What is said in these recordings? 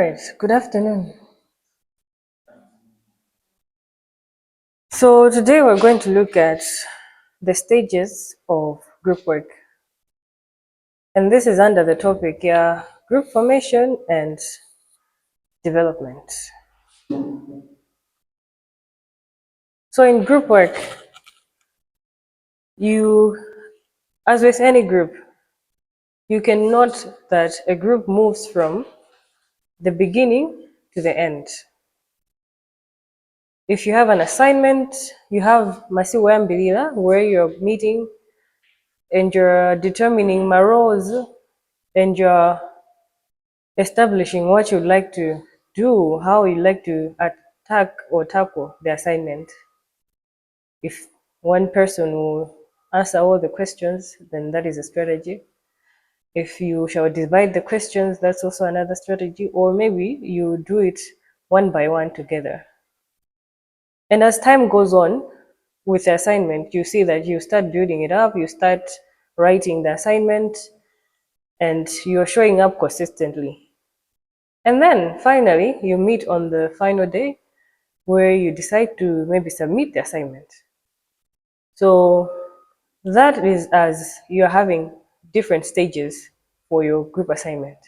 right, good afternoon. So, today we're going to look at the stages of group work. And this is under the topic, group formation and development. So, in group work, you, as with any group, you can note that a group moves from the beginning to the end. If you have an assignment, you have Masiwambilila, where you're meeting and you're determining roles and you're establishing what you'd like to do, how you'd like to attack or tackle the assignment. If one person will answer all the questions, then that is a strategy. If you shall divide the questions, that's also another strategy. Or maybe you do it one by one together. And as time goes on with the assignment, you see that you start building it up, you start writing the assignment, and you're showing up consistently. And then finally, you meet on the final day where you decide to maybe submit the assignment. So that is as you're having different stages for your group assignment.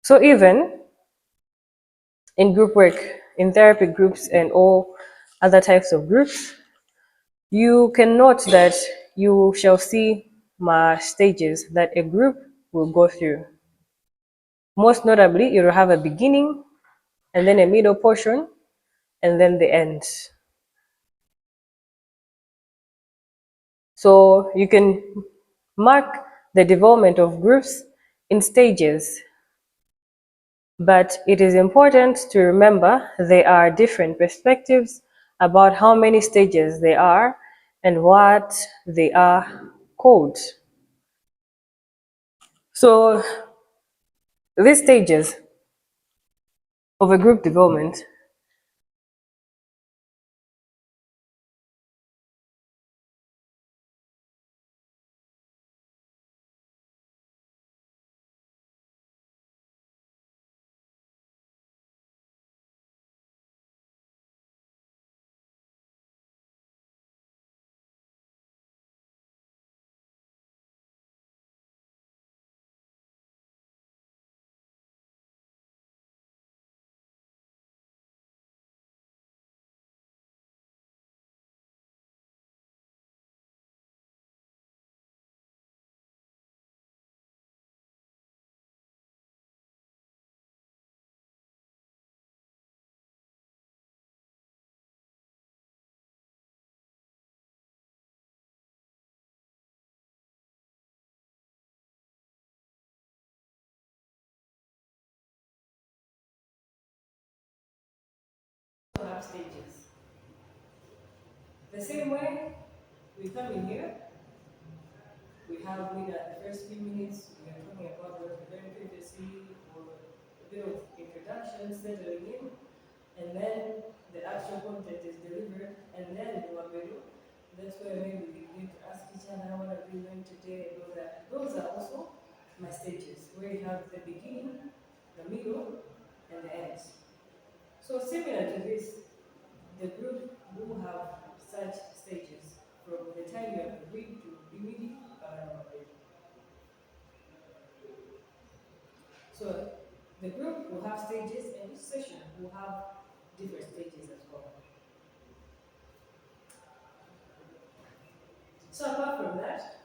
So even in group work, in therapy groups and all other types of groups, you can note that you shall see my stages that a group will go through. Most notably, you'll have a beginning and then a middle portion and then the end. So you can mark the development of groups in stages, but it is important to remember there are different perspectives about how many stages there are and what they are called. So these stages of a group development have stages. The same way we come in here, we have maybe at the first few minutes, we are talking about what we learned previously, or a bit of introduction, settling in, and then the actual content is delivered, and then the Wabelu, that's where maybe we begin to ask each other, what have we learned today, and all that. Those are also my stages, where you have the beginning, the middle, and the end. So similar to this, the group will have such stages from the time you have agreed to be meeting. So the group will have stages and each session will have different stages as well. So apart from that,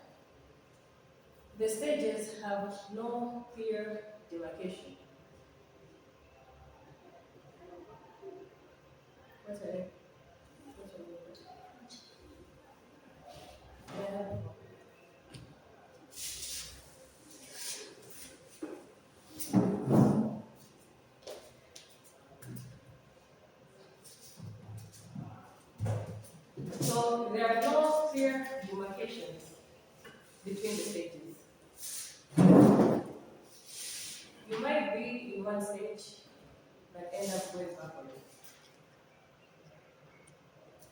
the stages have no clear demarcation. What's her name? What's her name? Yeah. So there are no clear demarcations between the stages. You might be in one stage but end up going backward.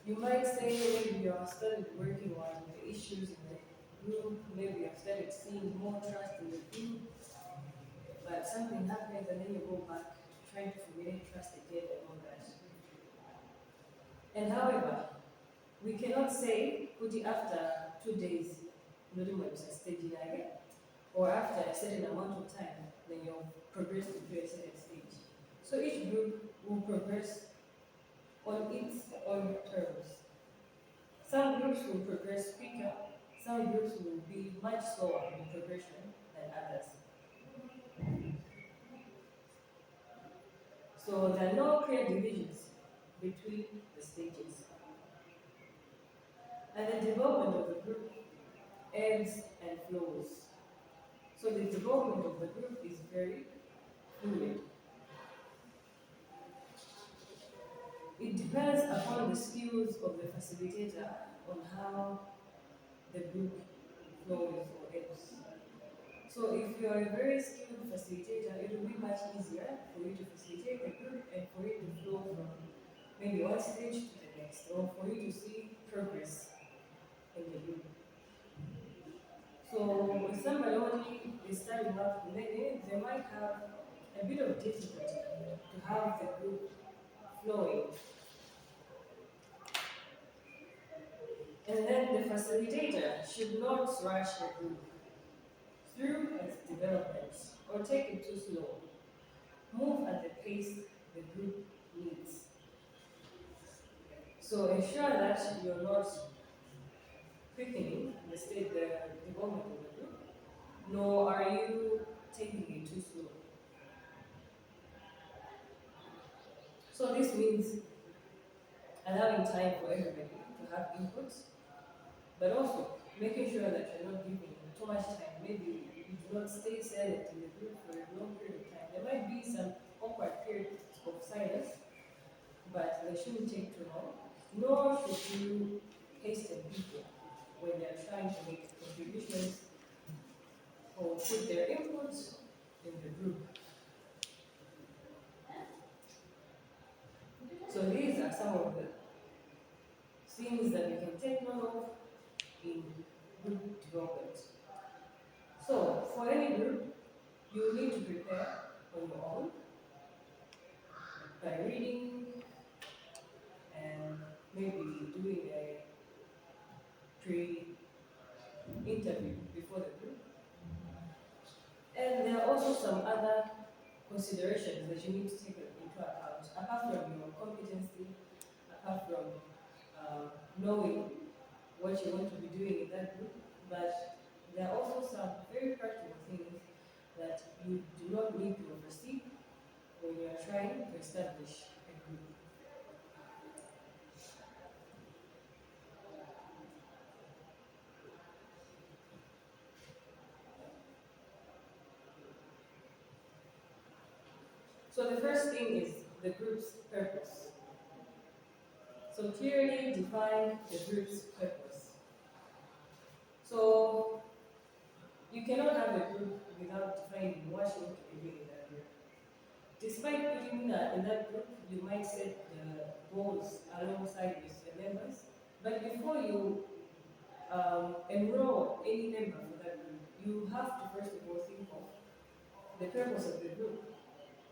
You might say maybe you have started working on the issues in the group, maybe you have started seeing more trust in the group, but something happens and then you go back trying to formulate trust again and all that. And however, we cannot say kuti after 2 days noti mwabisa stage inake, or after a certain amount of time then you'll progress to a certain stage. So each group will progress on its own terms. Some groups will progress quicker, some groups will be much slower in progression than others. So there are no clear divisions between the stages. And the development of the group ebbs and flows. So the development of the group is very fluid. It depends upon the skills of the facilitator on how the group flows or ebbs. So if you are a very skilled facilitator, it will be much easier for you to facilitate the group and for you to flow from maybe one stage to the next, or for you to see progress in the group. So if somebody only is starting out learning, they might have a bit of difficulty to have the group flowing. And then the facilitator should not rush the group through its development or take it too slow. Move at the pace the group needs. So ensure that you're not quickening the development of the group, nor are you taking it too slow. So this means allowing time for everybody to have input, but also making sure that you're not giving too much time. Maybe you do not stay silent in the group for a long period of time. There might be some awkward periods of silence, but they shouldn't take too long. Nor should you hasten people when they're trying to make contributions or put their inputs in the group. So these are some of the things that we can take note of in group development. So for any group, you need to prepare on your own by reading and maybe doing a pre-interview before the group. And there are also some other considerations that you need to take into account, apart from your competency, apart from knowing what you want to be doing in that group, but there are also some very practical things that you do not need to oversee when you are trying to establish a group. So the first thing is the group's purpose. So clearly define the group's purpose. So you cannot have a group without defining what you want to be doing in that group. Despite putting in that group, you might set the goals alongside with the members, but before you enroll any member for that group, you have to first of all think of the purpose of the group.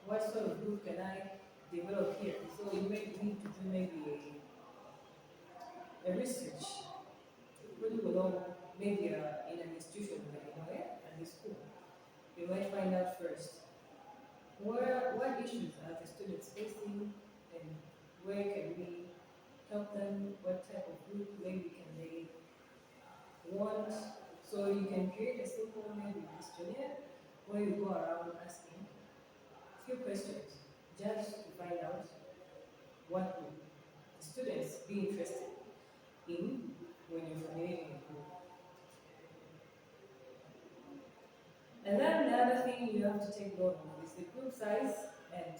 What sort of group can I develop here? So you may need to do maybe a research. What do you know? Maybe in an institution, at the school. You might find out first what issues are the students facing and where can we help them, what type of group maybe can they want. So you can create a simple maybe questionnaire where you go around asking a few questions just to find out what would the students be interested in when you're formulating a group. And then the other thing you have to take note of is the group size and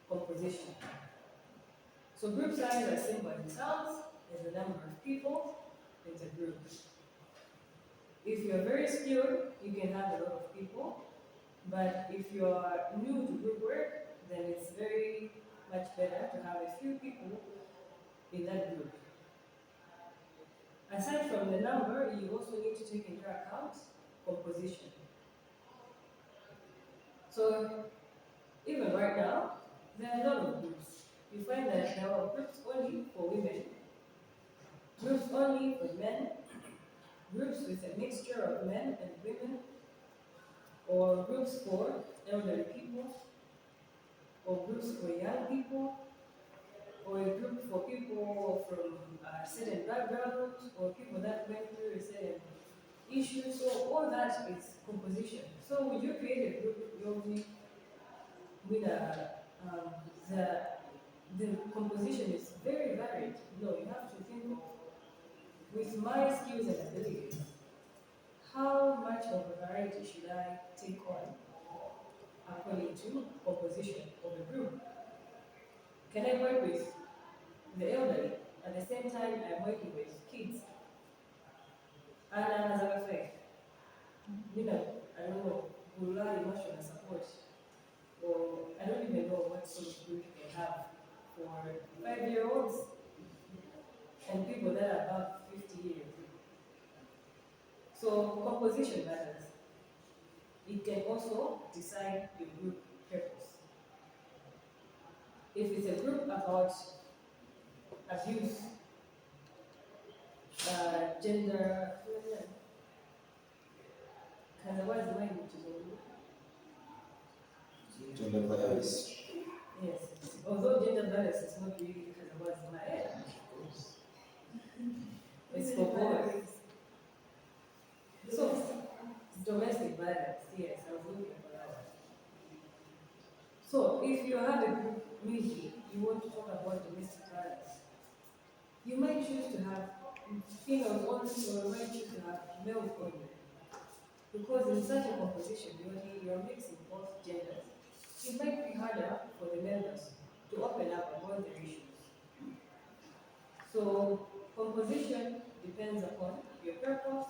composition. So group size, as simple as it sounds, is the number of people in the group. If you're very skilled, you can have a lot of people, but if you're new to group work, then it's very much better to have a few people in that group. Aside from the number, you also need to take into account composition. So even right now, There are a lot of groups. You find that there are groups only for women, groups only for men, groups with a mixture of men and women, or groups for elderly people, or groups for young people, or a group for people from certain backgrounds, or people that went through a certain issue. So all that is composition. So when you create a group, you only with the composition is very varied. No, you have to think of with my skills and abilities, how much of a variety should I take on according to composition of the group? Can I work with the elderly at the same time I'm working with kids? And as a effect, I don't know, Gula emotional support, or I don't even know what sort of group they have for 5-year-olds and people that are above 50 years. So composition matters. It can also decide your group purpose. If it's a group about abuse, gender, kind of what's the language is on? Gender bias. Yes. Although gender bias is not really because of what's in my head. It's for boys. So domestic violence, yes, I was looking for that one. So if you have a group meeting, you want to talk about domestic violence, you might choose to have females only, or you might choose to have males only. Because in such a composition, you're mixing both genders, it might be harder for the members to open up about their issues. So composition depends upon your purpose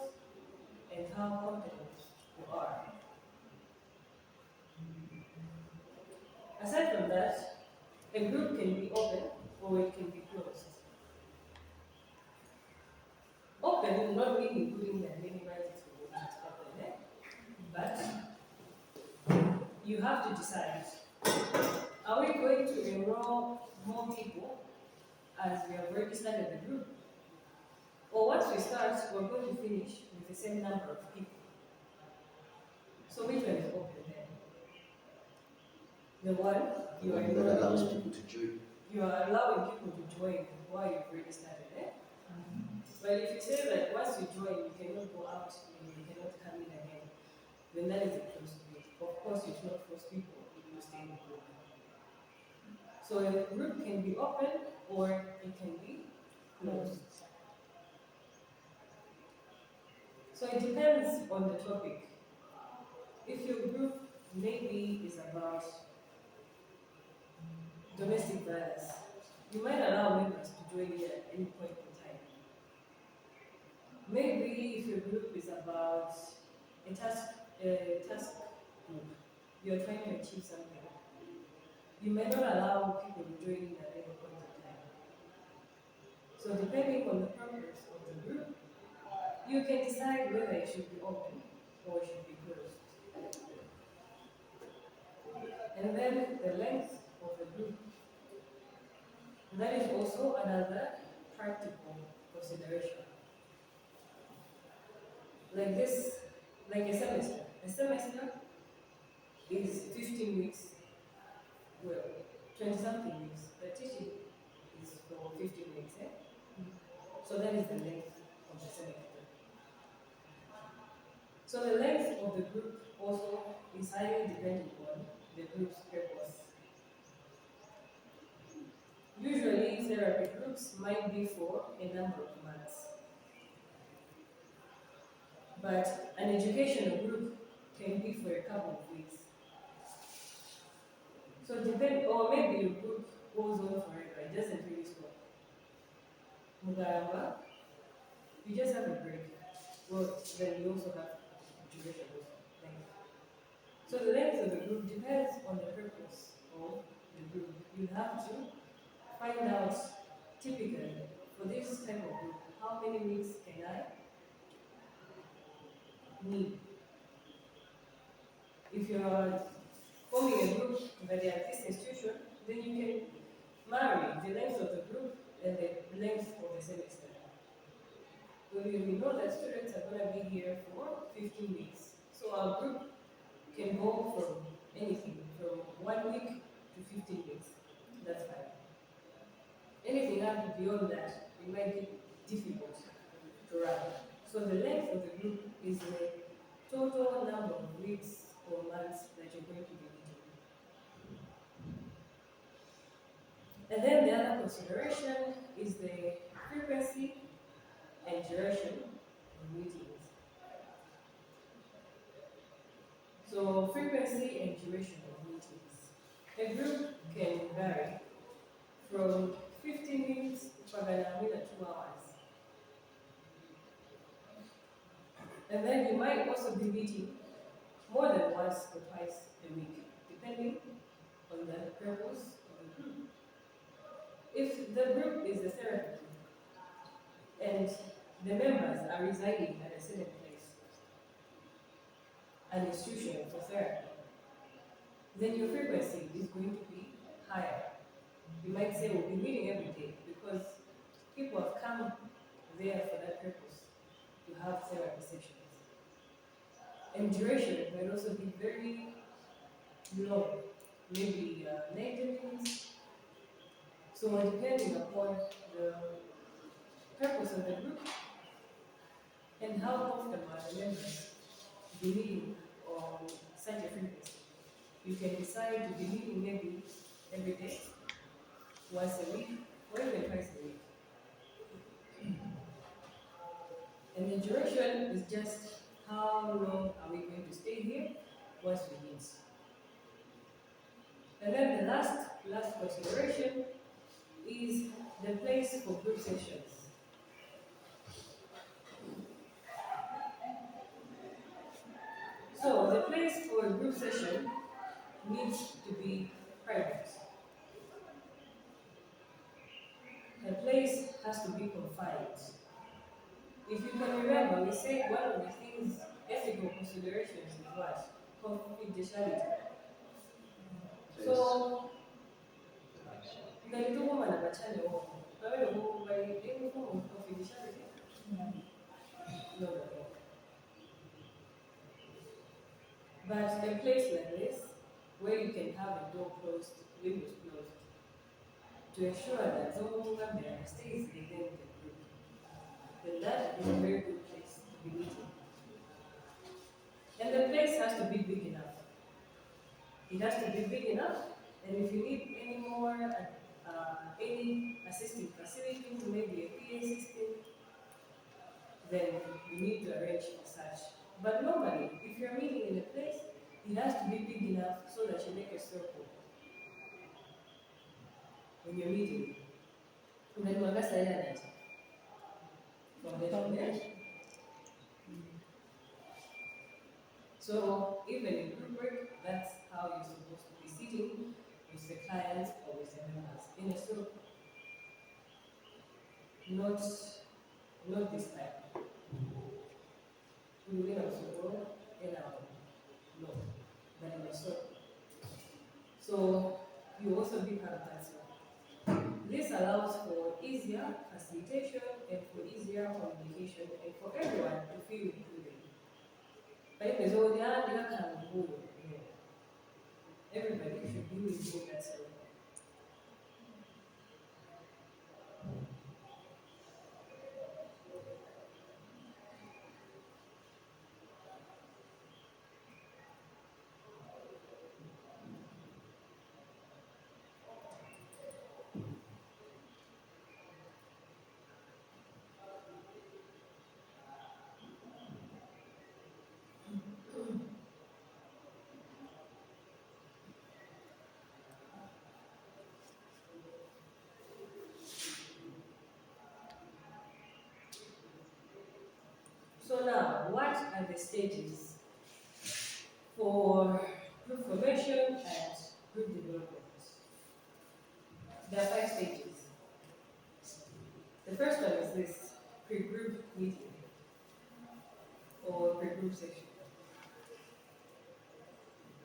and how confident you are. Aside from that, a group can be open or it can be closed. Open, not meaning putting the many rights for it's open, but you have to decide, are we going to enroll more people as we have already started the group? Or once we start, we're going to finish with the same number of people. So which one is open then? The one you are One that allows enrolling, people to join. you are allowing people to join while you've already started it. But if you say that once you join, you cannot go out and you cannot come in again, then that is a closed group. Of course, you should not force people to stay in the group. So a group can be open or it can be closed. So it depends on the topic. If your group maybe is about domestic violence, you might allow members to join in at any point in time. Maybe if your group is about a task group, you're trying to achieve something, you may not allow people to join in at any point in time. So depending on the purpose of the group, you can decide whether it should be open or it should be closed. And then the length of the group. That is also another practical consideration. Like this, like a semester. A semester is 15 weeks, well, 20 something weeks, but teaching is for 15 weeks. So that is the length of the semester. So the length of the group also is highly dependent on the group's purpose. Usually, therapy groups might be for a number of months, but an educational group can be for a couple of weeks. So depend, or maybe your group goes on forever, it doesn't really stop. Mugaramba, you just have a break. Well, then you also have duration also. Thank you. So the length of the group depends on the purpose of the group. You have to find out typically for this type of group, how many weeks can I need? If you are forming a group but they are at this institution, then vary the length of the group and the length of the semester. We know that students are going to be here for 15 weeks. So our group can go from anything from 1 week to 15 weeks. That's fine. Anything up beyond that, it might be difficult to run. So the length of the group is the total number of weeks or months that you're going to be meeting. And then the other consideration is the frequency and duration of meetings. So frequency and duration of meetings. A group can vary from 15 minutes to 2 hours. And then you might also be meeting more than once or twice a week, depending on the purpose of the group. If the group is a therapy and the members are residing at a certain place, an institution for therapy, then your frequency is going to be higher. You might say we'll be meeting every day because people have come there for that purpose, to have therapy sessions. And duration might also be very long, maybe 90 minutes. So depending upon the purpose of the group and how comfortable the members to be meeting on such a frequency. You can decide to be meeting maybe every day, once a week, or even twice a week. And the duration is just how long are we going to stay here once we meet. And then the last consideration is the place for group sessions. So the place for a group session needs to be private. The place has to be confined. If you can remember, we said one of the things, ethical considerations is what? Confidentiality. So, the woman at the channel, by any form of confidentiality? No. But a place like this, where you can have a door closed, windows closed, to ensure that no woman there stays within the group, then that is a very good place to be meeting. And the place has to be big enough. It has to be big enough, and if you need any more, any assisting facilities, maybe a PA system, then you need to arrange for such. But normally, if you're meeting in a place, it has to be big enough so that you make a circle when you're meeting. Unajua sayana foundation. So even in group work, that's how you're supposed to be sitting with the clients or with the members in a circle. Not this type. We will also in our no, but in a circle. So you also be part of that circle. This allows for easier facilitation and for easier communication and for everyone to feel included. Everybody should be within that circle. So now, what are the stages for group formation and group development? There are 5 stages. The first one is this pre-group meeting or pre-group session.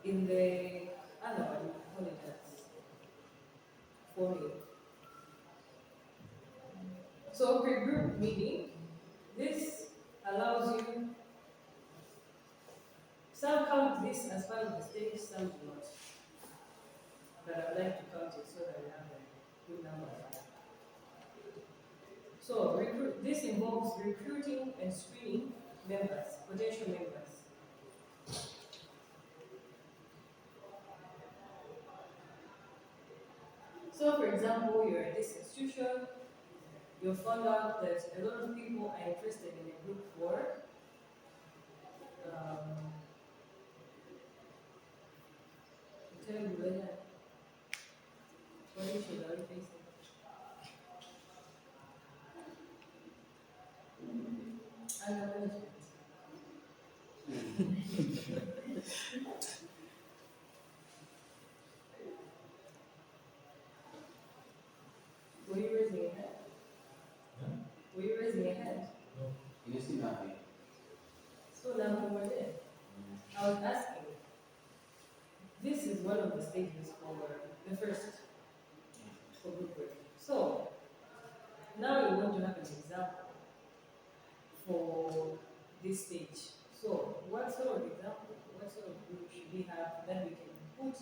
In the other one, we call it as forming. So pre-group meeting, this allows you, some count this as part of the stage, some do not. But I'd like to count it so that we have a good number. So this involves recruiting and screening members, potential members. So for example, you're at this institution, you found out that a lot of people are interested in a group for um, I'll tell you later. What issues are you facing? Anger management. Were you raising your hand? Were you raising your hand? You see nothing. So now we were there. I was asking. This is one of the stages for the first for group work. So now we want to have an example for this stage. So what sort of example, what sort of group should we have that we can put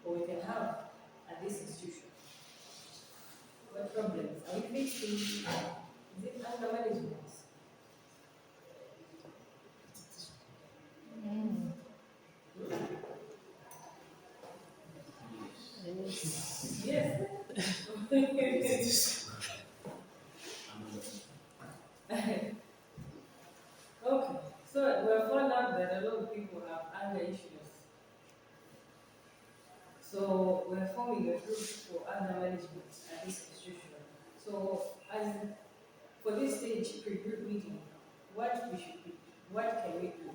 or we can have at this institution? What problems are we facing? Is it anger management? Yes. Okay, so we found out that a lot of people have anger issues. So we're forming a group for anger management at this institution. So as for this stage pre-group meeting, what we should do, what can we do?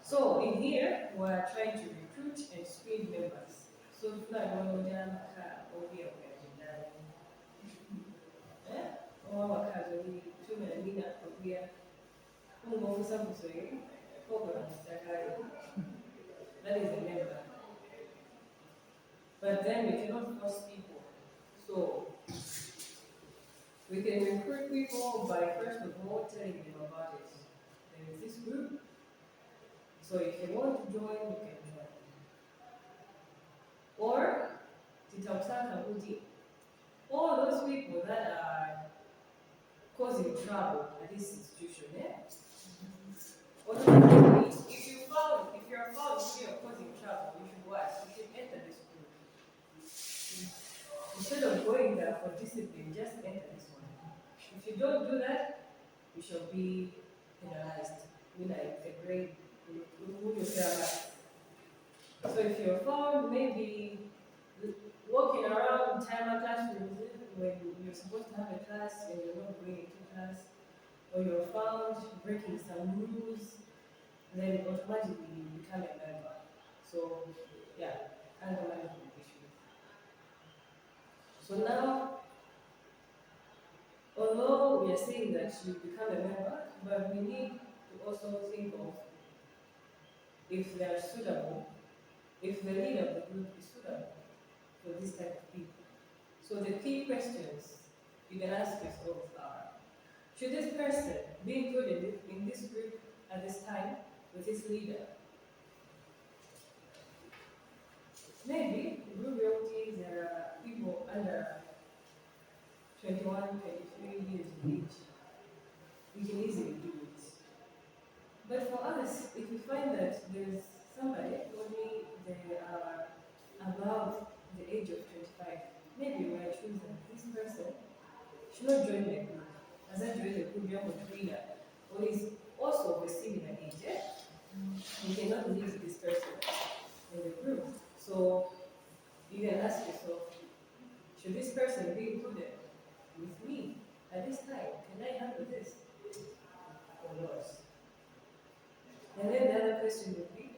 So in here, we're trying to recruit and screen members. So if not, I want to be or wakazi tume na mina kwambia Mungu ofisa kusoi program stakari. That is a member. But then we cannot force people. So we can recruit people by first of all telling them about it. There is this group. So if you want to join, you can join. Or titakusaka kuti all those people that are causing trouble at this institution, automatically, if you're found to be causing trouble, you should what? You should enter this group. Instead of going there for discipline, just enter this one. If you don't do that, you shall be penalized. It's a grade. So if you're found maybe walking around timer classrooms when you're supposed to have a class and you're not going into class, or you're found breaking some rules, then automatically you become a member. So yeah, anger management issues. So now, although we are saying that you become a member, but we need to also think of if they are suitable, if the leader of the group is suitable for this type of people. So the key questions you can ask yourself are, should this person be included in this group at this time with this leader? Maybe group realty, there are people under 21, 23 years of age. We can easily do it. But for others, if we find that there's somebody, only they are above the age of 25, maybe we are choosing this person should not join the group. As I join the group, young leader, who is also of a similar age, you cannot leave this person in the group. So you can ask yourself, should this person be included with me at this time? Can I handle this or not? And then the other question would be,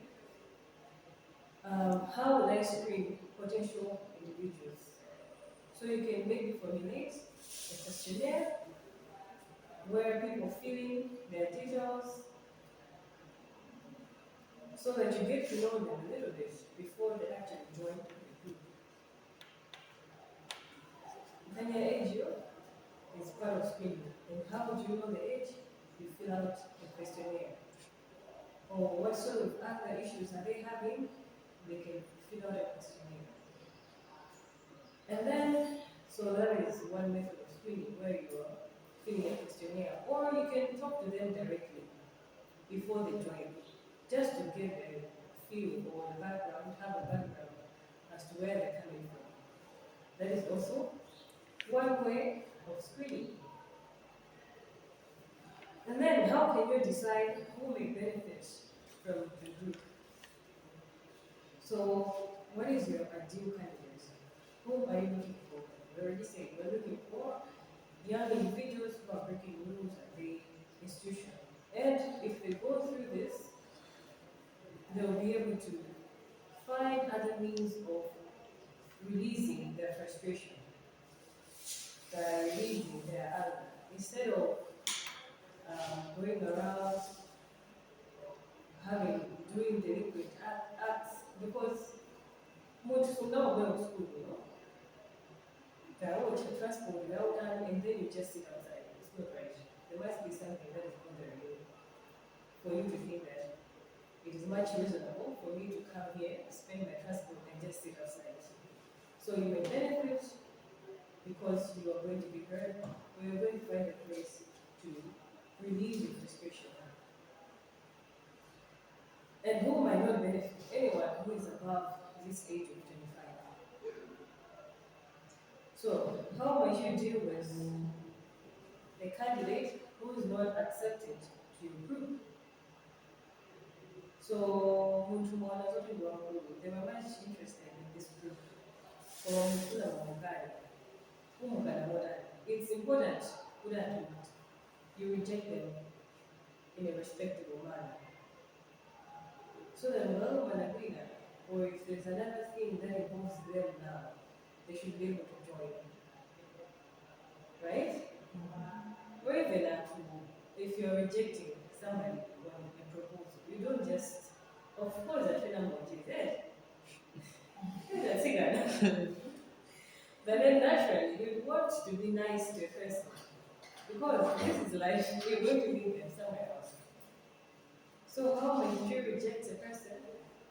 how would I screen potential individuals? So you can maybe formulate a questionnaire where people fill in their details so that you get to know them a little bit before they actually join the group. Kanya age, you know the age, you fill out a questionnaire. Or what sort of other issues are they having, they can fill out a questionnaire. And then, so that is one method of screening where you are filling a questionnaire. Or you can talk to them directly before they join, just to get a feel or the background, have a background as to where they're coming from. That is also one way of screening. And then how can you decide who may benefit from the group? So what is your ideal candidate? Whom are you looking for? We already said we're looking for young individuals who are breaking rules at the institution. And if they go through this, they'll be able to find other means of releasing their frustration, by releasing their anger, instead of going around having doing delinquent acts, because much from now going to school, you know, watch the transport well done, and then you just sit outside. It's not right. There must be something that is bothering you for you to think that it is much reasonable for me to come here, spend my transport, and just sit outside. So you may benefit because you are going to be heard, or you're going to find a place to release your frustration. And who might not benefit? Anyone who is above this age of 25. So, how might you deal with a candidate who is not accepted to your group? So, they were much interested in this group. It's important that you reject them in a respectable manner. So that or if there's another thing that involves them now, they should be able to join, right? Or even if you're rejecting somebody on a proposal, you don't just, of course, I feel I'm not that's it. But then naturally, you want to be nice to a person because this is life, you're going to meet them somewhere else. So, how might you reject a person?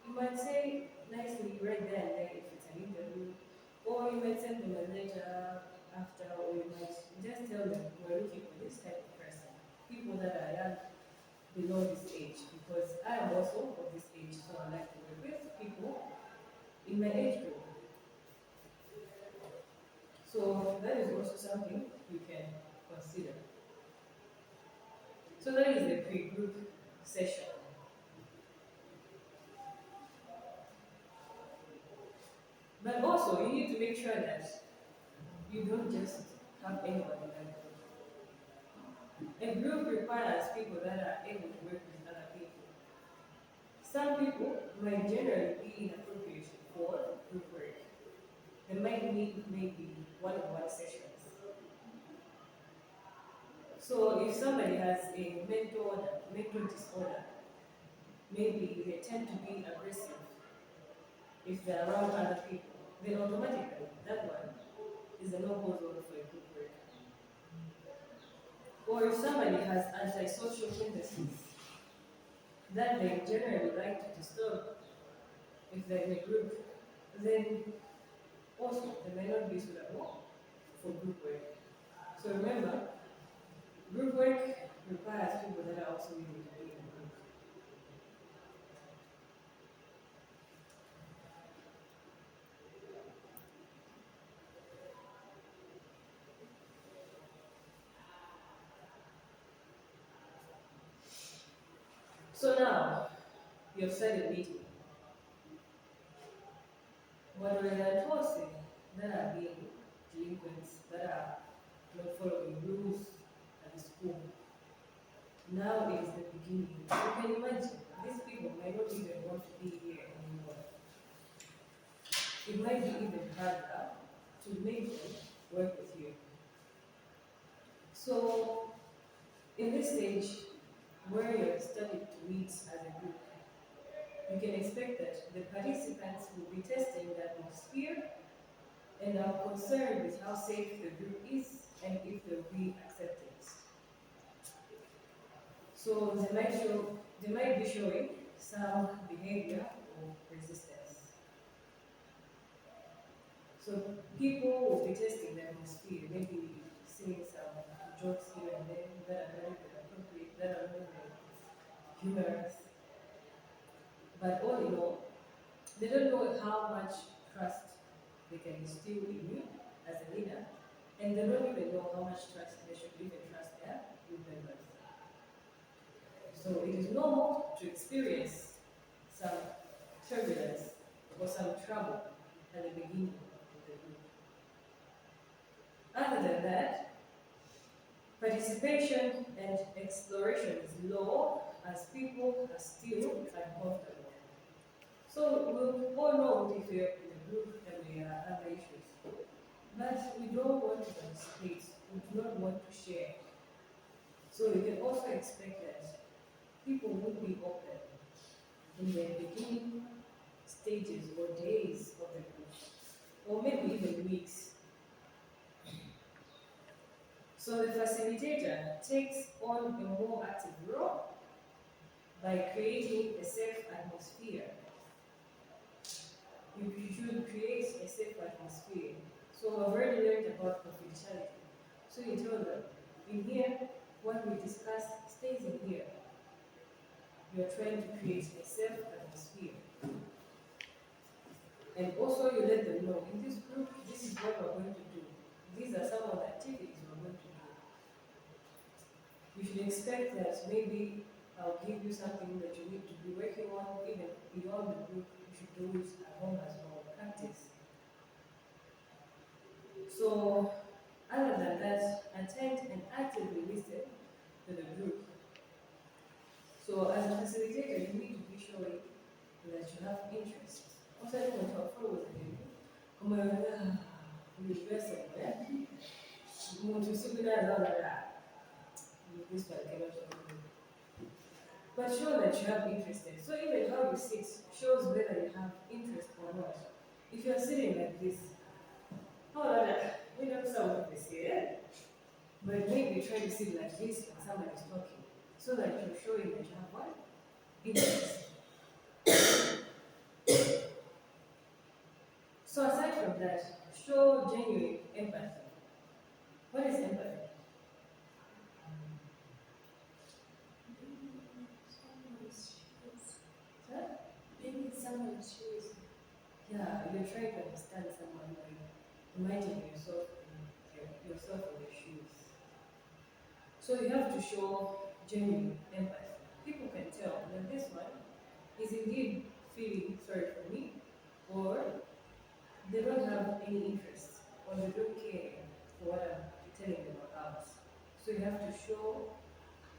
You might say nicely right there and there if it's an interview, or you might send them a letter after, or you might just tell them we're looking for this type of person. People that are young below this age, because I am also of this age, so I like to work with people in my age group. So that is also something you can consider. So that is the pre-group session. But also you need to make sure that you don't just have anyone in that group. A group requires people that are able to work with other people. Some people might generally be inappropriate for group work. They might need maybe one-on-one sessions. So if somebody has a mental disorder, maybe they tend to be aggressive if they're around other people, then automatically that one is a no-go zone for a group work. Or if somebody has antisocial tendencies that they generally like to disturb if they're in a group, then also they may not be suitable for group work. So remember, group work requires people that are also willing to be in a group. So now, you've started meeting. What were the thoughts that are being delinquents, that are not following rules at the school? Now is the beginning. You can imagine, these people might not even want to be here anymore. It might be even harder to make them work with you. So, in this stage, where you're starting to meet as a group, you can expect that the participants will be testing the atmosphere and are concerned with how safe the group is and if they'll be accepted. So they might be showing some behavior of resistance. So people will be testing the atmosphere, maybe saying some jokes here and there that are not even appropriate, that are not even humorous. But all in all, they don't know how much trust they can instill in you as a leader, and they don't even know how much trust they should even trust their group members. So it is normal to experience some turbulence or some trouble at the beginning of the group. Other than that, participation and exploration is low as people are still uncomfortable. So we all know if we're in a group and there are other issues, but we don't want to participate, we do not want to share. So you can also expect that people would be open in the beginning stages or days of the group, or maybe even weeks. So the facilitator takes on a more active role by creating a safe atmosphere. You should create a safe atmosphere. So we've already learned about confidentiality. So you tell them, in here, what we discuss stays in here. You're trying to create a safe atmosphere. And also you let them know, in this group, this is what we're going to do. These are some of the activities we're going to do. You should expect that maybe I'll give you something that you need to be working on, even beyond the group. You should do it at home as well, practice. So, other than that, attend and actively listen to the group. So, as a facilitator, you need to be showing that you have interest. Also, I want to follow with you. Come on, you dress up there. You want to see that. This one cannot show you. But show that you have interest. So even how you sit shows whether you have interest or not. If you are sitting like this, oh, we don't sound like this here. But maybe try to sit like this when someone is talking, so that you're showing that you have what? Interest. So aside from that, show genuine empathy. What is empathy? Being in someone's shoes. Yeah, you're trying to understand someone by imagining yourself in their shoes. So you have to show genuine empathy. People can tell that this one is indeed feeling sorry for me, or they don't have any interest, or they don't care for what I'm telling them about. So you have to show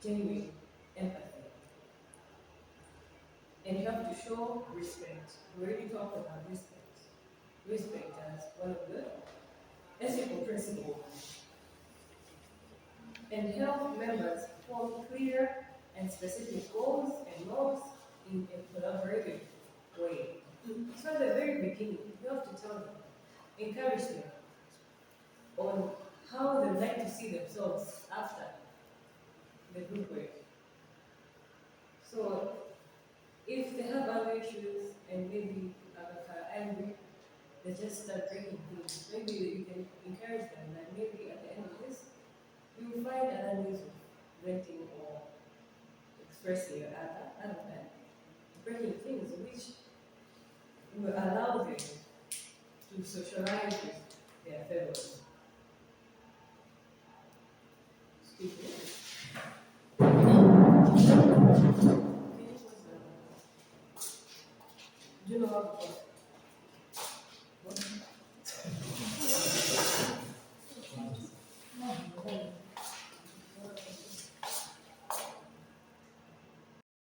genuine empathy. And you have to show respect. We already talked about respect. Respect as one of the ethical principles. And help members form clear and specific goals and laws in a collaborative way. So at the very beginning, you have to tell them, encourage them on how they like to see themselves after the group work. So if they have other issues and maybe are angry, they just start breaking things. Maybe you can encourage them that maybe at the end of this, you will find other means of venting or expressing your anger other than breaking things, which will allow them to socialize with their fellows. Excuse me. Do you know how to